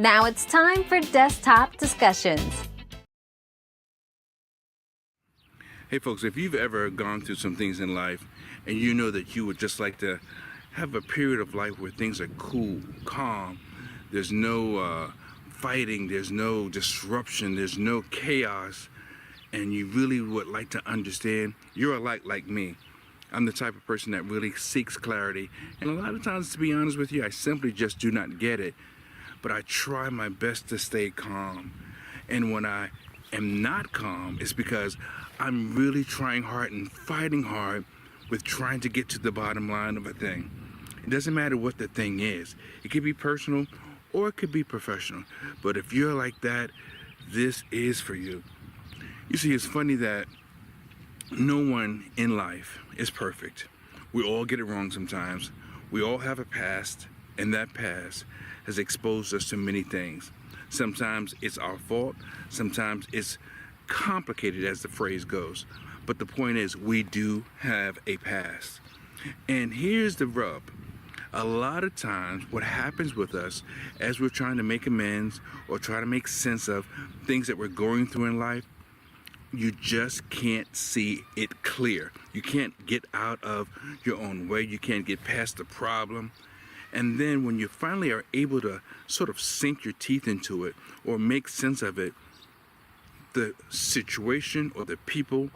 Now it's time for desktop discussions. Hey folks, if you've ever gone through some things in life and you know that you would just like to have a period of life where things are cool, calm, there's no fighting, there's no disruption, there's no chaos, and you really would like to understand, you're a lot like me. I'm the type of person that really seeks clarity, and a lot of times, to be honest with you, I simply just do not get it, but I try my best to stay calm. And when I am not calm, it's because I'm really trying hard and fighting hard with trying to get to the bottom line of a thing. It doesn't matter what the thing is. It could be personal or it could be professional. But if you're like that, this is for you. You see, it's funny that no one in life is perfect. We all get it wrong sometimes. We all have a past, and that past has exposed us to many things. Sometimes it's our fault. Sometimes it's complicated, as the phrase goes. But the point is, we do have a past. And here's the rub. A lot of times what happens with us as we're trying to make amends or try to make sense of things that we're going through in life, you just can't see it clear. You can't get out of your own way. You can't get past the problem. And then when you finally are able to sort of sink your teeth into it or make sense of it, the situation or the people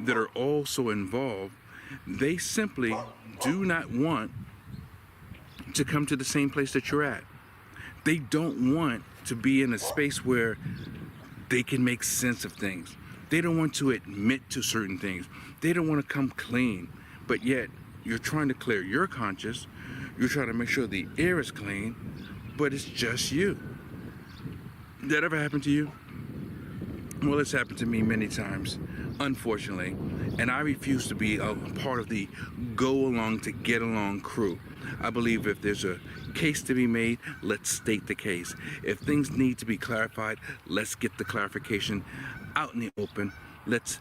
that are also involved, they simply do not want to come to the same place that you're at. They don't want to be in a space where they can make sense of things. They don't want to admit to certain things. They don't want to come clean. But yet, you're trying to clear your conscience. You're trying to make sure the air is clean, but it's just you. Did that ever happen to you? Well, it's happened to me many times, unfortunately, and I refuse to be a part of the go along to get along crew. I believe if there's a case to be made, let's state the case. If things need to be clarified, let's get the clarification out in the open. Let's,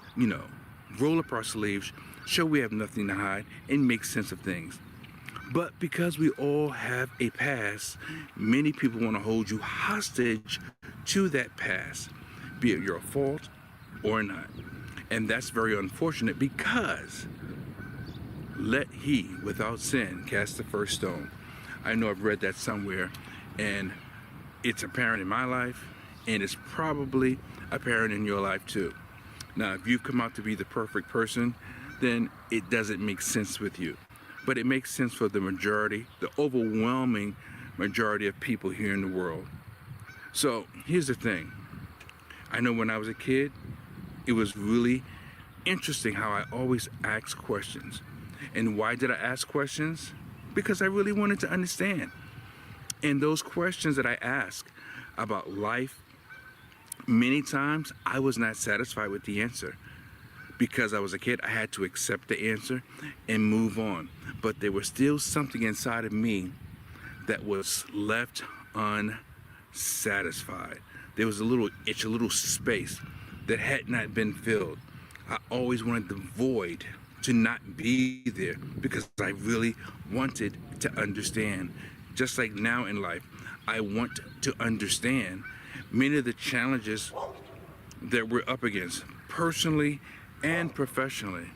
roll up our sleeves, show we have nothing to hide, and make sense of things. But because we all have a past, many people want to hold you hostage to that past, be it your fault or not. And that's very unfortunate because let he without sin cast the first stone. I know I've read that somewhere, and it's apparent in my life, and it's probably apparent in your life too. Now, if you've come out to be the perfect person, then it doesn't make sense with you. But it makes sense for the majority, the overwhelming majority of people here in the world. So here's the thing. I know when I was a kid, it was really interesting how I always asked questions. And why did I ask questions? Because I really wanted to understand. And those questions that I asked about life, many times I was not satisfied with the answer. Because I was a kid, I had to accept the answer and move on. But there was still something inside of me that was left unsatisfied. There was a little itch, a little space that had not been filled. I always wanted the void to not be there because I really wanted to understand. Just like now in life, I want to understand many of the challenges that we're up against, personally and professionally.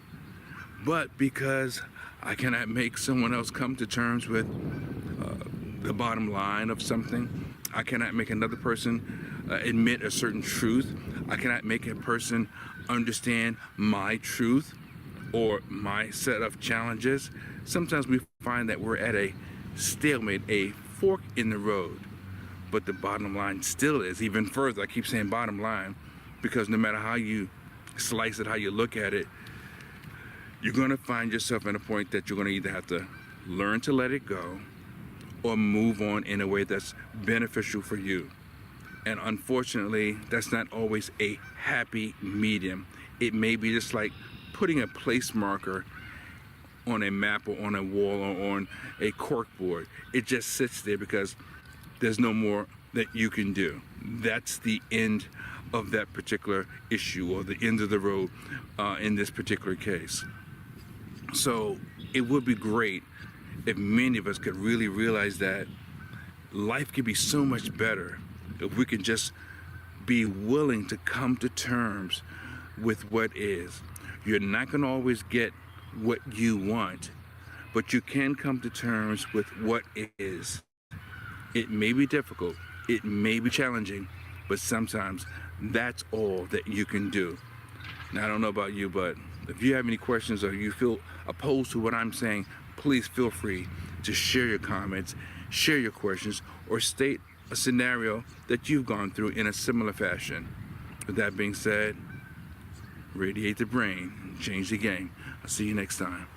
But because I cannot make someone else come to terms with the bottom line of something, I cannot make another person admit a certain truth. I cannot make a person understand my truth or my set of challenges. Sometimes we find that we're at a stalemate, a fork in the road. But the bottom line still is even further. I keep saying bottom line because no matter how you slice it, how you look at it, you're going to find yourself at a point that you're going to either have to learn to let it go or move on in a way that's beneficial for you. And unfortunately, that's not always a happy medium. It may be just like putting a place marker on a map or on a wall or on a corkboard. It just sits there because there's no more that you can do. That's the end of that particular issue or the end of the road in this particular case. So it would be great if many of us could really realize that life could be so much better if we can just be willing to come to terms with what is. You're not going to always get what you want, but you can come to terms with what is. It may be difficult, it may be challenging, but sometimes that's all that you can do. Now, I don't know about you, but if you have any questions or you feel opposed to what I'm saying, please feel free to share your comments, share your questions, or state a scenario that you've gone through in a similar fashion. With that being said, radiate the brain, change the game. I'll see you next time.